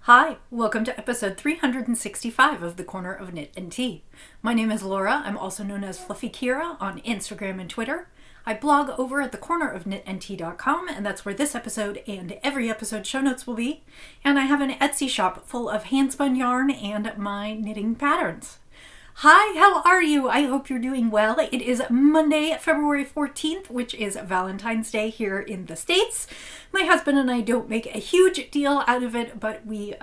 Hi, welcome to episode 365 of The Corner of Knit and Tea. My name is Laura. I'm also known as Fluffy Kira on Instagram and Twitter. I blog over at thecornerofknitandtea.com, and that's where this episode and every episode show notes will be. And I have an Etsy shop full of handspun yarn and my knitting patterns. Hi, how are you? I hope you're doing well. It is Monday, February 14th, which is Valentine's Day here in the States. My husband and I don't make a huge deal out of it, but we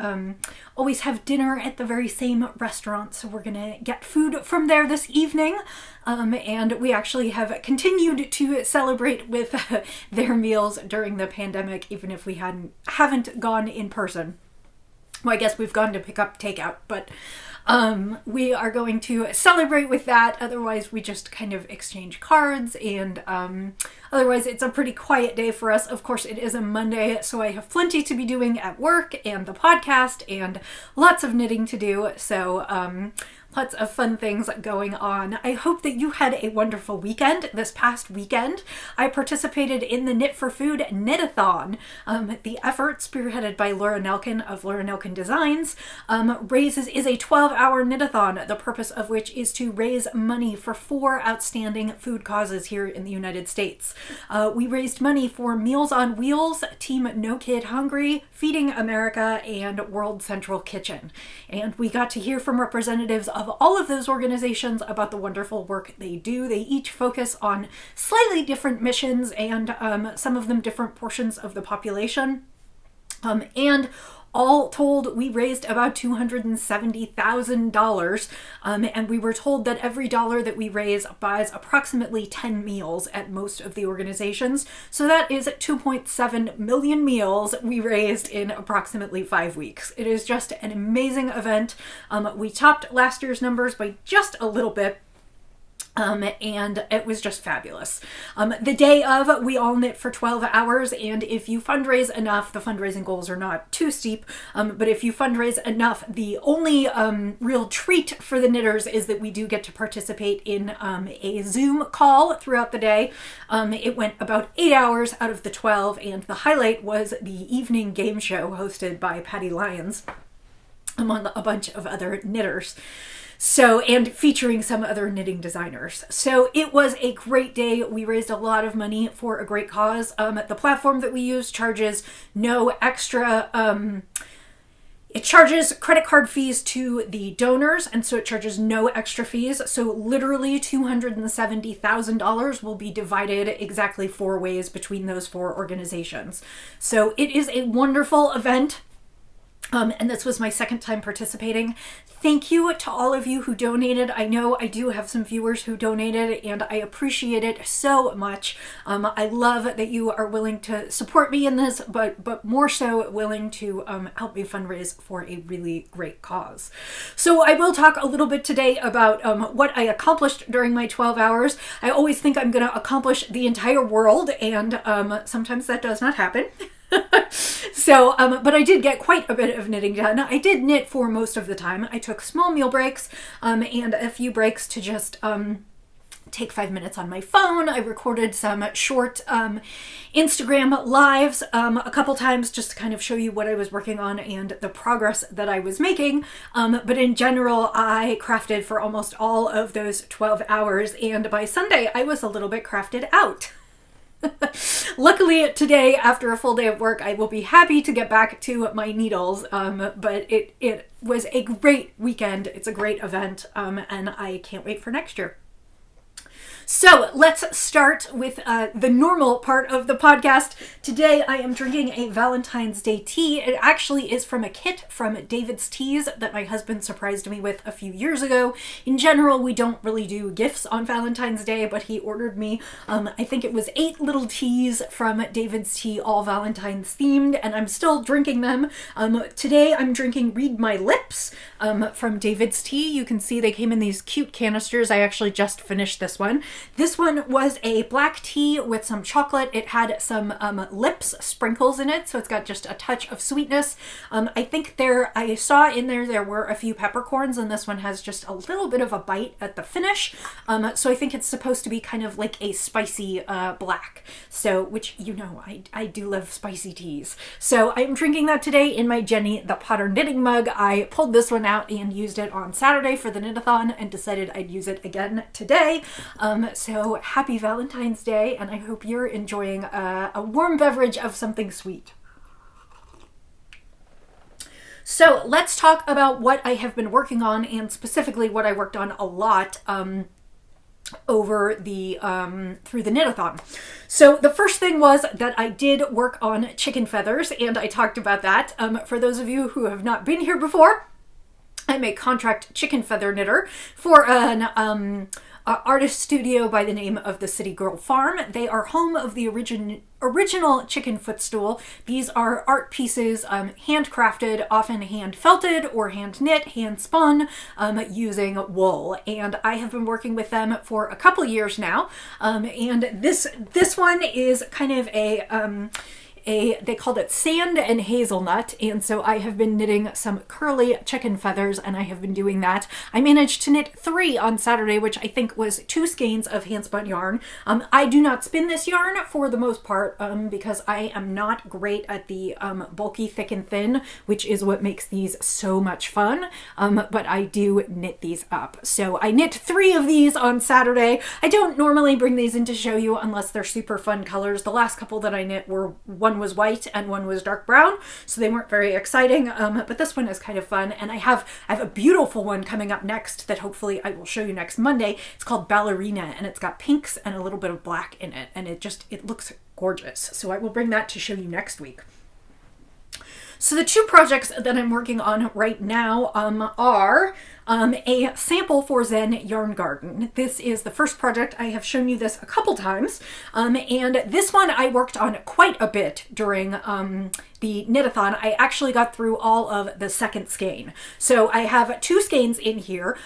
always have dinner at the very same restaurant, so we're gonna get food from there this evening. And we actually have continued to celebrate with their meals during the pandemic, even if we haven't gone in person. Well, I guess we've gone to pick up takeout, but we are going to celebrate with that. Otherwise, we just kind of exchange cards, and otherwise it's a pretty quiet day for us. Of course, it is a Monday, so I have plenty to be doing at work and the podcast and lots of knitting to do. So lots of fun things going on. I hope that you had a wonderful weekend. This past weekend, I participated in the Knit for Food Knit-a-thon. The effort, spearheaded by Laura Nelkin of Laura Nelkin Designs, is a 12-hour knit-a-thon, the purpose of which is to raise money for 4 outstanding food causes here in the United States. We raised money for Meals on Wheels, Team No Kid Hungry, Feeding America, and World Central Kitchen. And we got to hear from representatives of all of those organizations about the wonderful work they do. They each focus on slightly different missions and some of them different portions of the population. And all told, we raised about $270,000, and we were told that every dollar that we raise buys approximately 10 meals at most of the organizations. So that is 2.7 million meals we raised in approximately 5 weeks. It is just an amazing event. We topped last year's numbers by just a little bit. And it was just fabulous. The day of, we all knit for 12 hours, and if you fundraise enough, the fundraising goals are not too steep, but if you fundraise enough, the only real treat for the knitters is that we do get to participate in a Zoom call throughout the day. It went about 8 hours out of the 12, and the highlight was the evening game show hosted by Patty Lyons, among a bunch of other knitters. So, and featuring some other knitting designers. So it was a great day. We raised a lot of money for a great cause. The platform that we use charges no extra, it charges credit card fees to the donors, and so it charges no extra fees. So literally $270,000 will be divided exactly 4 ways between those 4 organizations. So it is a wonderful event. And this was my second time participating. Thank you to all of you who donated. I know I do have some viewers who donated, and I appreciate it so much. I love that you are willing to support me in this, but more so willing to help me fundraise for a really great cause. So I will talk a little bit today about what I accomplished during my 12 hours. I always think I'm going to accomplish the entire world, and sometimes that does not happen. So, but I did get quite a bit of knitting done. I did knit for most of the time. I took small meal breaks and a few breaks to just take 5 minutes on my phone. I recorded some short Instagram lives a couple times just to kind of show you what I was working on and the progress that I was making. But in general, I crafted for almost all of those 12 hours, and by Sunday, I was a little bit crafted out. Luckily today, after a full day of work, I will be happy to get back to my needles, but it was a great weekend. It's a great event, and I can't wait for next year. So let's start with the normal part of the podcast. Today I am drinking a Valentine's Day tea. It actually is from a kit from David's Teas that my husband surprised me with a few years ago. In general, we don't really do gifts on Valentine's Day, but he ordered me, I think it was 8 little teas from David's Tea, all Valentine's themed, and I'm still drinking them. Today I'm drinking Read My Lips from David's Tea. You can see they came in these cute canisters. I actually just finished this one. This one was a black tea with some chocolate. It had some lips sprinkles in it, so it's got just a touch of sweetness. I think I saw in there were a few peppercorns, and this one has just a little bit of a bite at the finish. So I think it's supposed to be kind of like a spicy black. So, which, you know, I do love spicy teas. So I'm drinking that today in my Jenny the Potter knitting mug. I pulled this one out and used it on Saturday for the Knitathon and decided I'd use it again today. So happy Valentine's Day, and I hope you're enjoying a warm beverage of something sweet. So let's talk about what I have been working on, and specifically what I worked on a lot over the through the Knitathon. So the first thing was that I did work on chicken feathers, and I talked about that. For those of you who have not been here before, I'm a contract chicken feather knitter for an artist studio by the name of the City Girl Farm. They are home of the original chicken footstool. These are art pieces, handcrafted, often hand felted or hand knit, hand spun, using wool. And I have been working with them for a couple years now. And this one is kind of they called it sand and hazelnut, and so I have been knitting some curly chicken feathers, and I have been doing that. I managed to knit 3 on Saturday, which I think was 2 skeins of hand spun yarn. I do not spin this yarn for the most part because I am not great at the bulky thick and thin, which is what makes these so much fun, but I do knit these up. So I knit 3 of these on Saturday. I don't normally bring these in to show you unless they're super fun colors. The last couple that I knit were one was white and one was dark brown, so they weren't very exciting, but this one is kind of fun. And I have a beautiful one coming up next that hopefully I will show you next Monday. It's called Ballerina, and it's got pinks and a little bit of black in it, and it looks gorgeous. So I will bring that to show you next week. So the 2 projects that I'm working on right now are a sample for Zen Yarn Garden. This is the first project. I have shown you this a couple times, and this one I worked on quite a bit during the Knitathon. I actually got through all of the second skein. So I have 2 skeins in here.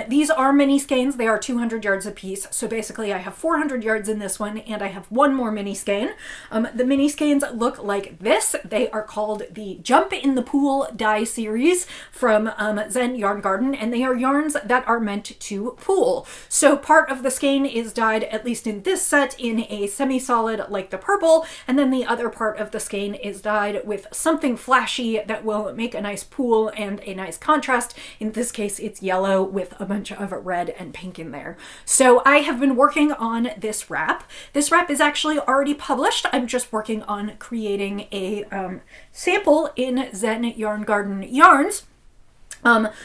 These are mini skeins. They are 200 yards apiece. So basically I have 400 yards in this one, and I have 1 more mini skein. The mini skeins look like this. They are called the Jump in the Pool dye series from Zen Yarn Garden, and they are yarns that are meant to pool. So part of the skein is dyed, at least in this set, in a semi-solid like the purple, and then the other part of the skein is dyed with something flashy that will make a nice pool and a nice contrast. In this case, it's yellow with a bunch of red and pink in there. So I have been working on this wrap. This wrap is actually already published. I'm just working on creating a sample in Zen Yarn Garden yarns.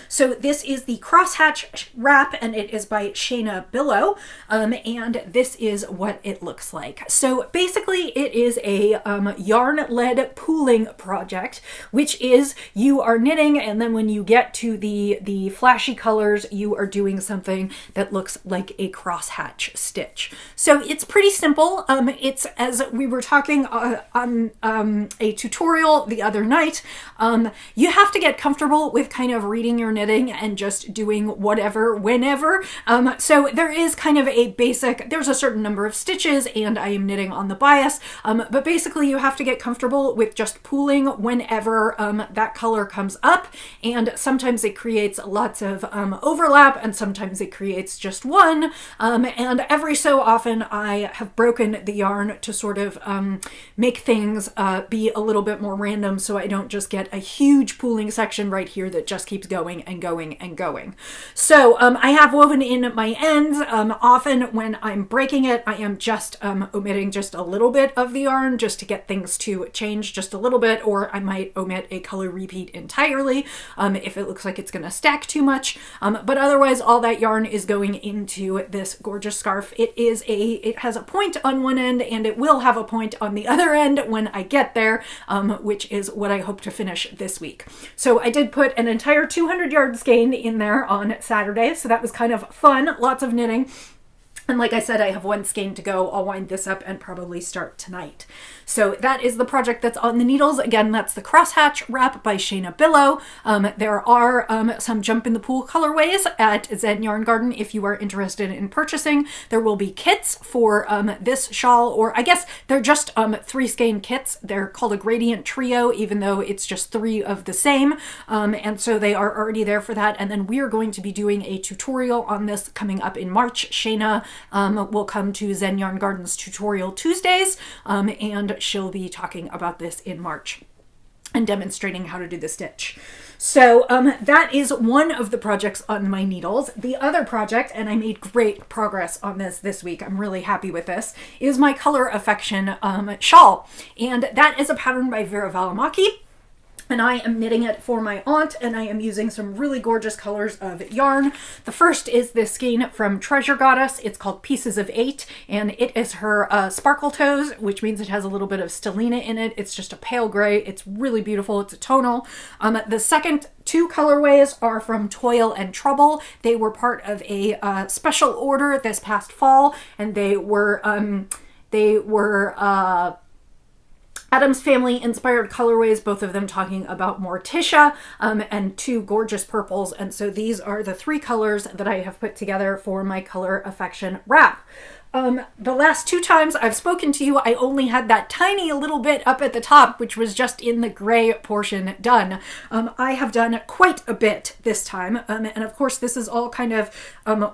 So this is the Crosshatch Wrap, and it is by Shayna Billow, and this is what it looks like. So basically it is a yarn-led pooling project, which is you are knitting, and then when you get to the flashy colors, you are doing something that looks like a crosshatch stitch. So it's pretty simple. It's, as we were talking on a tutorial the other night, you have to get comfortable with kind of reading your knitting and just doing whatever, whenever. So there is kind of a basic, there's a certain number of stitches, and I am knitting on the bias, but basically you have to get comfortable with just pooling whenever that color comes up, and sometimes it creates lots of overlap, and sometimes it creates just one, and every so often I have broken the yarn to sort of make things be a little bit more random, so I don't just get a huge pooling section right here that just keeps going and going and going. So I have woven in my ends. Often when I'm breaking it, I am just omitting just a little bit of the yarn just to get things to change just a little bit, or I might omit a color repeat entirely if it looks like it's going to stack too much. But otherwise all that yarn is going into this gorgeous scarf. It has a point on one end, and it will have a point on the other end when I get there, which is what I hope to finish this week. So I did put an entire 200 yard skein in there on Saturday, so that was kind of fun, lots of knitting. And like I said, I have one skein to go. I'll wind this up and probably start tonight. So that is the project that's on the needles. Again, that's the Crosshatch Wrap by Shayna Billow. There are some Jump in the Pool colorways at Zen Yarn Garden if you are interested in purchasing. There will be kits for this shawl, or I guess they're just 3 skein kits. They're called a gradient trio, even though it's just 3 of the same. And so they are already there for that. And then we are going to be doing a tutorial on this coming up in March. Shayna will come to Zen Yarn Garden's Tutorial Tuesdays, and she'll be talking about this in March and demonstrating how to do the stitch. So that is one of the projects on my needles. The other project, and I made great progress on this week, I'm really happy with this, is my Color Affection shawl. And that is a pattern by Vera Valimaki. And I am knitting it for my aunt, and I am using some really gorgeous colors of yarn. The first is this skein from Treasure Goddess. It's called Pieces of 8, and it is her Sparkle Toes, which means it has a little bit of stellina in it. It's just a pale gray. It's really beautiful. It's a tonal. The second 2 colorways are from Toil and Trouble. They were part of a special order this past fall, and they were Addams Family inspired colorways, both of them talking about Morticia, and 2 gorgeous purples. And so these are the 3 colors that I have put together for my Color Affection wrap. The last 2 times I've spoken to you, I only had that tiny little bit up at the top, which was just in the gray portion done. I have done quite a bit this time. And of course, this is all kind of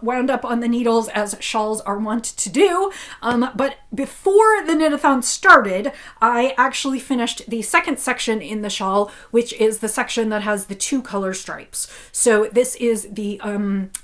wound up on the needles as shawls are wont to do. But before the Knitathon started, I actually finished the second section in the shawl, which is the section that has the 2 color stripes. So this is the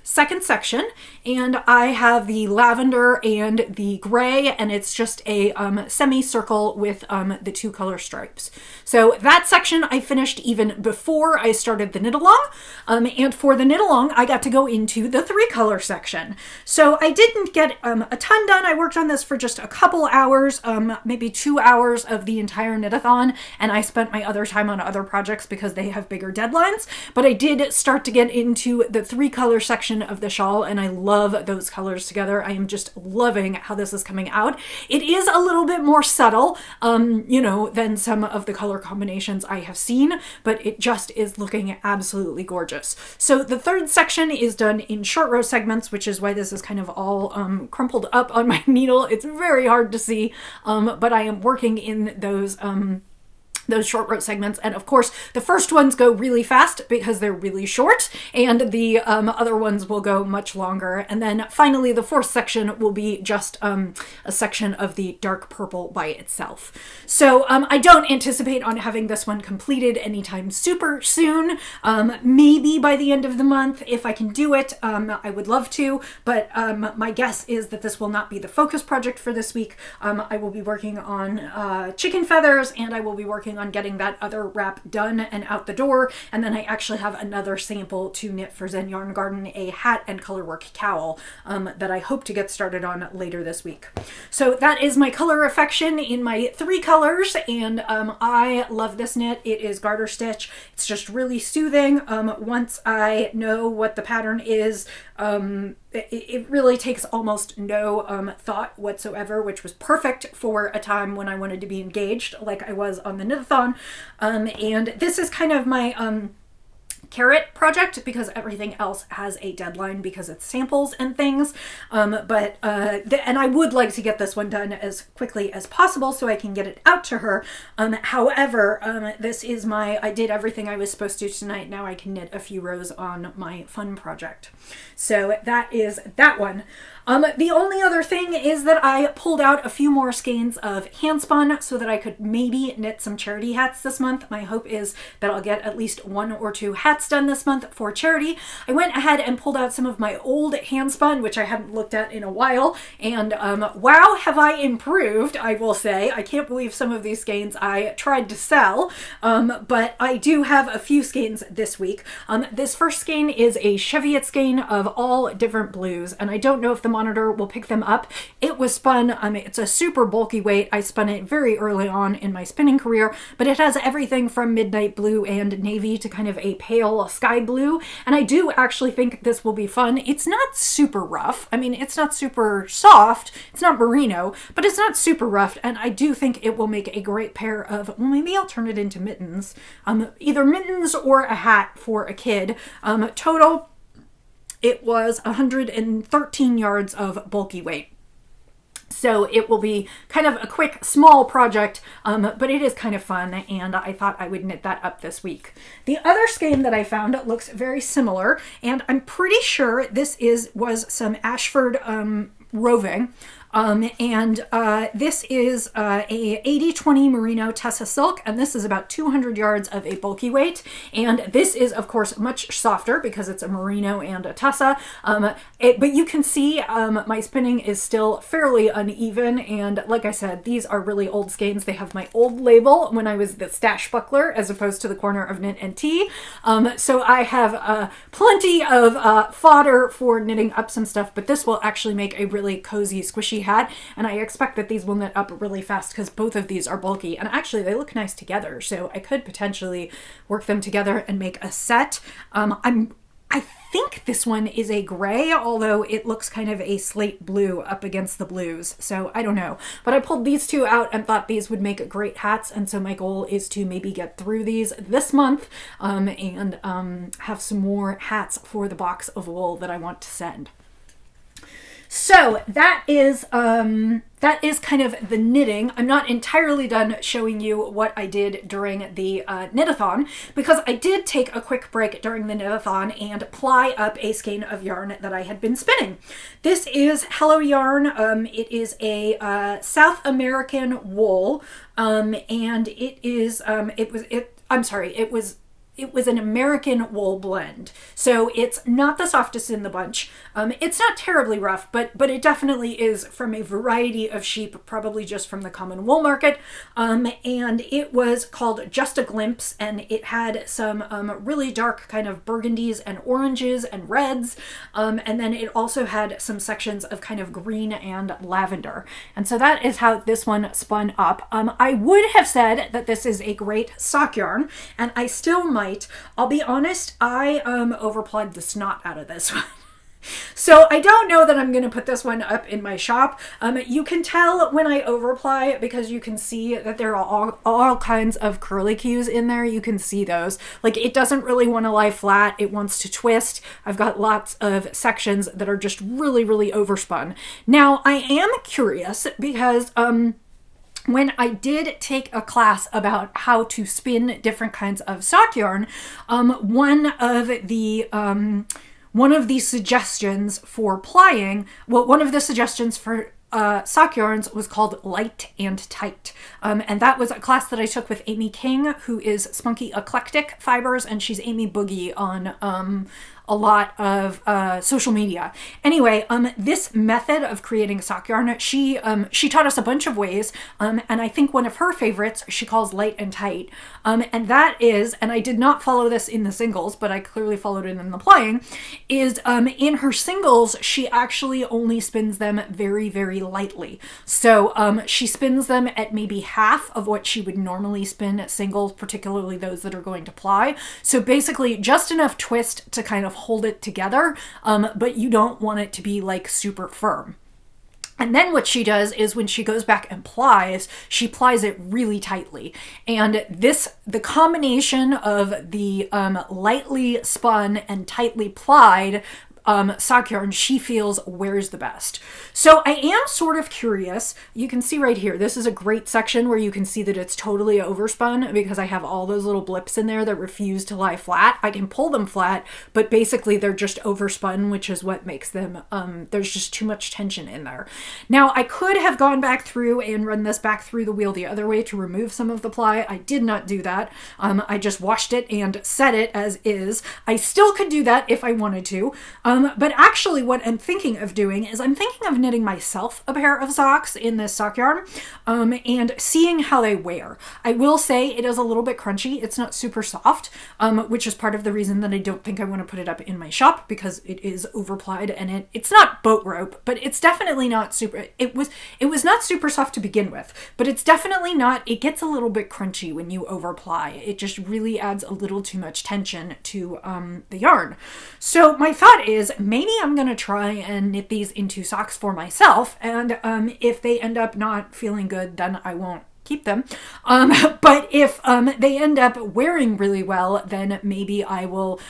second section, and I have the lavender and the gray, and it's just a semicircle with the 2 color stripes. So that section I finished even before I started the knit along, and for the knit along I got to go into the 3 color section. So I didn't get a ton done. I worked on this for just a couple hours, maybe 2 hours of the entire knit-a-thon, and I spent my other time on other projects because they have bigger deadlines. But I did start to get into the 3 color section of the shawl, and I love those colors together. I am just loving how this is coming out. It is a little bit more subtle, you know, than some of the color combinations I have seen, but it just is looking absolutely gorgeous. So the third section is done in short row segments, which is why this is kind of all crumpled up on my needle. It's very hard to see, but I am working in those short row segments. And of course, the first ones go really fast because they're really short, and the other ones will go much longer. And then finally, the 4th section will be just a section of the dark purple by itself. So I don't anticipate on having this one completed anytime super soon. Maybe by the end of the month, if I can do it. I would love to, but my guess is that this will not be the focus project for this week. I will be working on chicken feathers, and I will be working on getting that other wrap done and out the door. And then I actually have another sample to knit for Zen Yarn Garden, a hat and colorwork cowl that I hope to get started on later this week. So that is my Color Affection in my 3 colors, and I love this knit. It is garter stitch. It's just really soothing. Once I know what the pattern is, it really takes almost no thought whatsoever, which was perfect for a time when I wanted to be engaged like I was on the Knitathon. And this is kind of my carrot project because everything else has a deadline because it's samples and things. And I would like to get this one done as quickly as possible so I can get it out to her. However, this is I did everything I was supposed to tonight. Now I can knit a few rows on my fun project. So that is that one. The only other thing is that I pulled out a few more skeins of handspun so that I could maybe knit some charity hats this month. My hope is that I'll get at least 1 or 2 hats done this month for charity. I went ahead and pulled out some of my old handspun, which I hadn't looked at in a while, and wow, have I improved, I will say. I can't believe some of these skeins I tried to sell, but I do have a few skeins this week. This first skein is a Cheviot skein of all different blues, and I don't know if the monitor will pick them up. It was spun, it's a super bulky weight. I spun it very early on in my spinning career, but it has everything from midnight blue and navy to kind of a pale sky blue. And I do actually think this will be fun. It's not super rough. I mean, it's not super soft. It's not merino, but it's not super rough. And I do think it will make a great pair of, well, maybe I'll turn it into mittens. Either mittens or a hat for a kid. Total, it was 113 yards of bulky weight. So it will be kind of a quick, small project, but it is kind of fun, and I thought I would knit that up this week. The other skein that I found looks very similar, and I'm pretty sure this was some Ashford roving. This is a 80-20 merino Tessa silk, and this is about 200 yards of a bulky weight. And this is, of course, much softer because it's a merino and a Tessa. But you can see my spinning is still fairly uneven. And like I said, these are really old skeins. They have my old label when I was the stash buckler as opposed to the corner of Knit and Tea. So I have plenty of fodder for knitting up some stuff, but this will actually make a really cozy, squishy hat, and I expect that these will knit up really fast because both of these are bulky, and actually they look nice together, so I could potentially work them together and make a set. I think this one is a gray, although it looks kind of a slate blue up against the blues, so I don't know. But I pulled these two out and thought these would make great hats, and so my goal is to maybe get through these this month and have some more hats for the box of wool that I want to send. So that is kind of the knitting. I'm not entirely done showing you what I did during the Knitathon, because I did take a quick break during the Knitathon and ply up a skein of yarn that I had been spinning. This is Hello Yarn. It is a South American wool, and it was an American wool blend. So it's not the softest in the bunch. It's not terribly rough, but it definitely is from a variety of sheep, probably just from the common wool market. And it was called Just a Glimpse, and it had some really dark kind of burgundies and oranges and reds. And then it also had some sections of kind of green and lavender. And so that is how this one spun up. I would have said that this is a great sock yarn, and I still might. I'll be honest, I overplied the snot out of this one. So I don't know that I'm going to put this one up in my shop. You can tell when I overply because you can see that there are all kinds of curlicues in there. You can see those. Like, it doesn't really want to lie flat. It wants to twist. I've got lots of sections that are just really, really overspun. Now, I am curious because when I did take a class about how to spin different kinds of sock yarn, one of the suggestions for plying, one of the suggestions for sock yarns was called Light and Tight. And that was a class that I took with Amy King, who is Spunky Eclectic Fibers, and she's Amy Boogie on a lot of social media. Anyway, this method of creating sock yarn, she taught us a bunch of ways, and I think one of her favorites she calls Light and Tight. And that is, and I did not follow this in the singles, but I clearly followed it in the plying, is in her singles, she actually only spins them very, very lightly. So she spins them at maybe half of what she would normally spin at singles, particularly those that are going to ply. So basically just enough twist to kind of hold it together, but you don't want it to be like super firm. And then what she does is when she goes back and plies, she plies it really tightly. And the combination of the lightly spun and tightly plied sock yarn she feels wears the best. So I am sort of curious. You can see right here, this is a great section where you can see that it's totally overspun because I have all those little blips in there that refuse to lie flat. I can pull them flat, but basically they're just overspun, which is what makes them, there's just too much tension in there. Now I could have gone back through and run this back through the wheel the other way to remove some of the ply. I did not do that. I just washed it and set it as is. I still could do that if I wanted to. But actually what I'm thinking of doing is I'm thinking of knitting myself a pair of socks in this sock yarn, and seeing how they wear. I will say it is a little bit crunchy. It's not super soft, which is part of the reason that I don't think I want to put it up in my shop, because it is overplied, and it's not boat rope, but it's definitely not super, it was not super soft to begin with, but it's definitely not, it gets a little bit crunchy when you overply. It just really adds a little too much tension to the yarn. So my thought is maybe I'm going to try and knit these into socks for myself, and if they end up not feeling good, then I won't keep them. But if they end up wearing really well, then maybe I will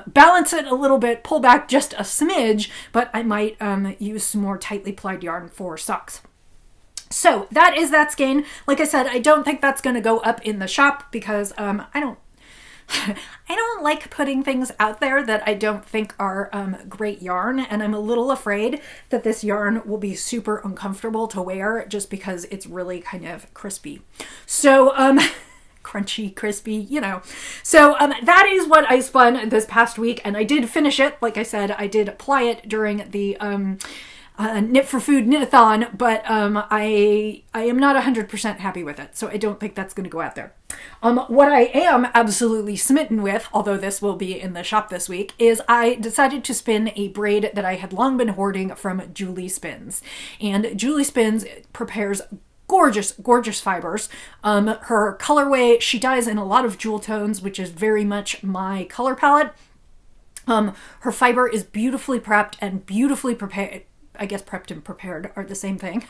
balance it a little bit, pull back just a smidge, but I might use some more tightly plied yarn for socks. So that is that skein. Like I said, I don't think that's going to go up in the shop because I don't like putting things out there that I don't think are great yarn, and I'm a little afraid that this yarn will be super uncomfortable to wear just because it's really kind of crispy. So crunchy, crispy, you know. So that is what I spun this past week, and I did finish it. Like I said, I did apply it during the Knit for Food Knit-a-thon, but I am not 100% happy with it, so I don't think that's going to go out there. What I am absolutely smitten with, although this will be in the shop this week, is I decided to spin a braid that I had long been hoarding from Julie Spins. And Julie Spins prepares gorgeous, gorgeous fibers. Her colorway, she dyes in a lot of jewel tones, which is very much my color palette. Her fiber is beautifully prepped and beautifully prepared. I guess prepped and prepared are the same thing.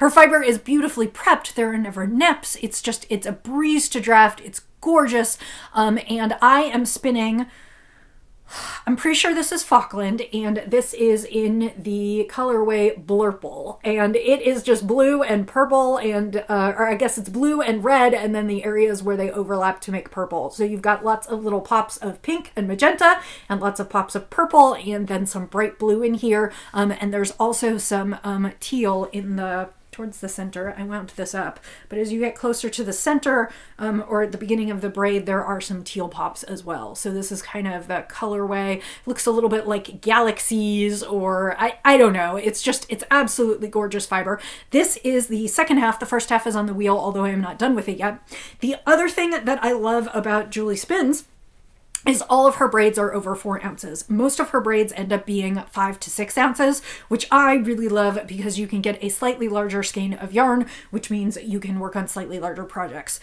Her fiber is beautifully prepped. There are never neps. It's a breeze to draft. It's gorgeous. And I am spinning, I'm pretty sure this is Falkland, and this is in the colorway Blurple, and it is just blue and purple, and or I guess it's blue and red, and then the areas where they overlap to make purple. So you've got lots of little pops of pink and magenta, and lots of pops of purple, and then some bright blue in here, and there's also some teal in the towards the center. I wound this up, but as you get closer to the center, or at the beginning of the braid, there are some teal pops as well. So this is kind of the colorway. Looks a little bit like galaxies, or I don't know. It's absolutely gorgeous fiber. This is the second half. The first half is on the wheel, although I am not done with it yet. The other thing that I love about Julie Spins is all of her braids are over 4 ounces. Most of her braids end up being 5 to 6 ounces, which I really love because you can get a slightly larger skein of yarn, which means you can work on slightly larger projects.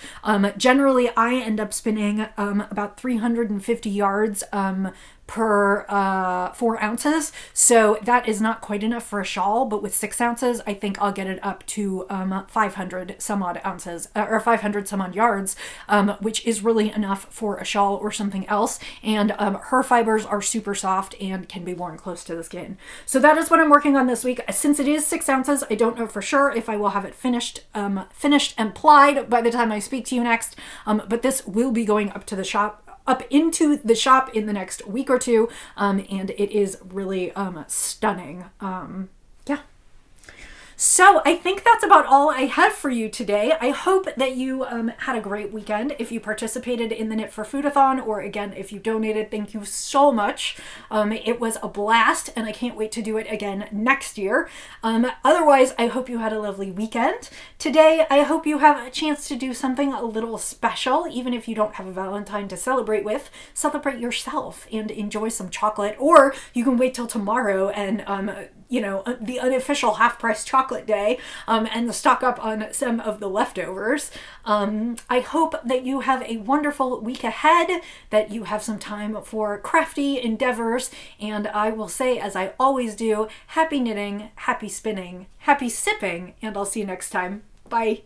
Generally, I end up spinning about 350 yards per 4 ounces, so that is not quite enough for a shawl, but with 6 ounces I think I'll get it up to 500 some odd ounces, or 500 some odd yards, which is really enough for a shawl or something else. And her fibers are super soft and can be worn close to the skin. So that is what I'm working on this week. Since it is 6 ounces, I don't know for sure if I will have it finished and plied by the time I speak to you next, but this will be going up into the shop in the next week or two, and it is really stunning. Yeah. So I think that's about all I have for you today. I hope that you had a great weekend. If you participated in the Knit for Food-a-thon, or again, if you donated, thank you so much. It was a blast, and I can't wait to do it again next year. Otherwise, I hope you had a lovely weekend. Today, I hope you have a chance to do something a little special, even if you don't have a Valentine to celebrate with. Celebrate yourself and enjoy some chocolate, or you can wait till tomorrow and the unofficial half-price chocolate day, and stock up on some of the leftovers. I hope that you have a wonderful week ahead, that you have some time for crafty endeavors, and I will say, as I always do, happy knitting, happy spinning, happy sipping, and I'll see you next time. Bye.